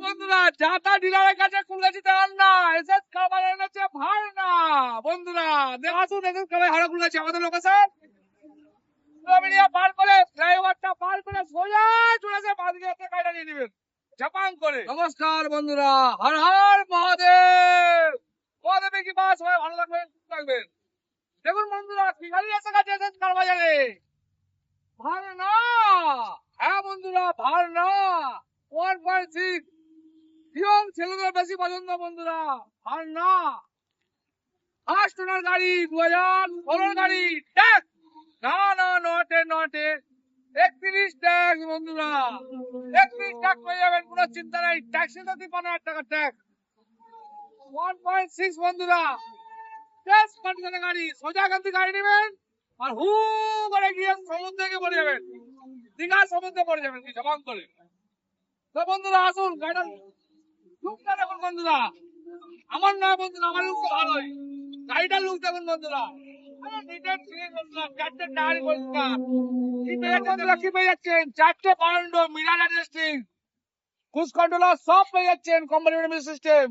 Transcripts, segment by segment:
বন্ধুরা যাতা ডিলারের কাছে কুলগাছি তেল না এসএস খাবার এনেছে ভাই না বন্ধুরা আসুন এসএস খাবার হারা কুলগাছি আমাদের লোকেশন মিডিয়া পার করে ফ্লাইওভারটা পার করে সোজা চলেছে বাদিকে গাড়িটা নিয়ে নেবেন জাপান করে। নমস্কার বন্ধুরা, হর হর মহাদেব। মহাদেবে কি বাস সবাই ভালো থাকবেন থাকবেন। দেখুন বন্ধুরা কি গাড়ি এসে গেছে এসএস কার বাজারে ভার না। হ্যাঁ বন্ধুরা ভার না 1.6 ইয়ং ছেলেদের বেশি পছন্দ বন্ধুরা ভার না। 8 টনের গাড়ি 2016 গাড়ি ট্যাক্স না না নটে 31 ট্যাক্স বন্ধুরা 31 ট্যাক্স পেয়ে যাবেন কোনো চিন্তা নাই। ট্যাক্সে তো 50,000 টাকা ট্যাক্স 1.6 বন্ধুরা টেস্ট কন্ডিশনের গাড়ি সোজা গান্ধী গাড়ি নেবেন আর হু করে গিয়ে সমুদ্রে পড়ে যাবেন দীঘা সমুদ্রে পড়ে যাবেন কি জবান করে। তো বন্ধুরা আসুন গাড়িটা লুকটা দেখুন বন্ধুরা আমার নয় বন্ধুরা আমার লুক ভালোই গাড়িটার লুক দেখুন বন্ধুরা চারটে টায়ার পরিষ্কার কি পেয়ে যাচ্ছেন চারটে powered mirror adjusting cruise controller সব পেয়ে যাচ্ছেন কোম্পানি সিস্টেম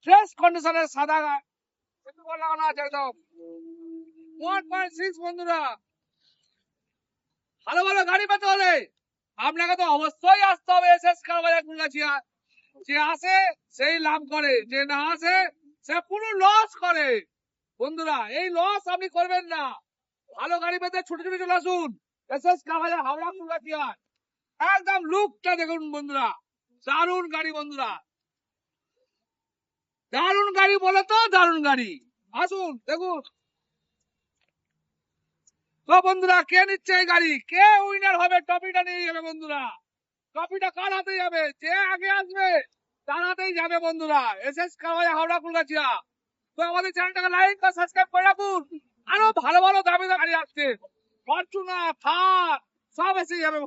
ফ্রেশ কন্ডিশনের সাদা লাগানো আছে একদম 1.6 বন্ধুরা। ভালো ভালো গাড়ি পেতে হলে আপনাকে তো অবশ্যই আসতে হবে এসএস কার বাজার কুলগাছিয়া। যে আসে সেই লাভ করে, যে না আসে সে পুরো লস করে বন্ধুরা। এই লস আপনি করবেন না। ভালো গাড়ি পেতে ছুটে ছুটে চলে আসুন এসএস কার বাজার হাওড়া কুলগাছিয়া। একদম লুকটা দেখুন বন্ধুরা দারুণ গাড়ি বন্ধুরা দারুণ গাড়ি বলে তো দারুণ গাড়ি আসুন দেখুন। তো বন্ধুরা কে নিচ্ছে এই গাড়ি কে উইনার হবে ট্রফিটা নিয়ে যাবে বন্ধুরা। ট্রফিটা কার হাতে যাবে যে আগে আসবে তার হাতেই যাবে বন্ধুরা এসএস কার বাজার হাওড়া কুলগাছিয়া। তো আমাদের চ্যানেলটাকে লাইক আর সাবস্ক্রাইব করে রাখুন। আরো ভালো ভালো দামি গাড়ি আসছে ফরচুনার থার সব এসে যাবে।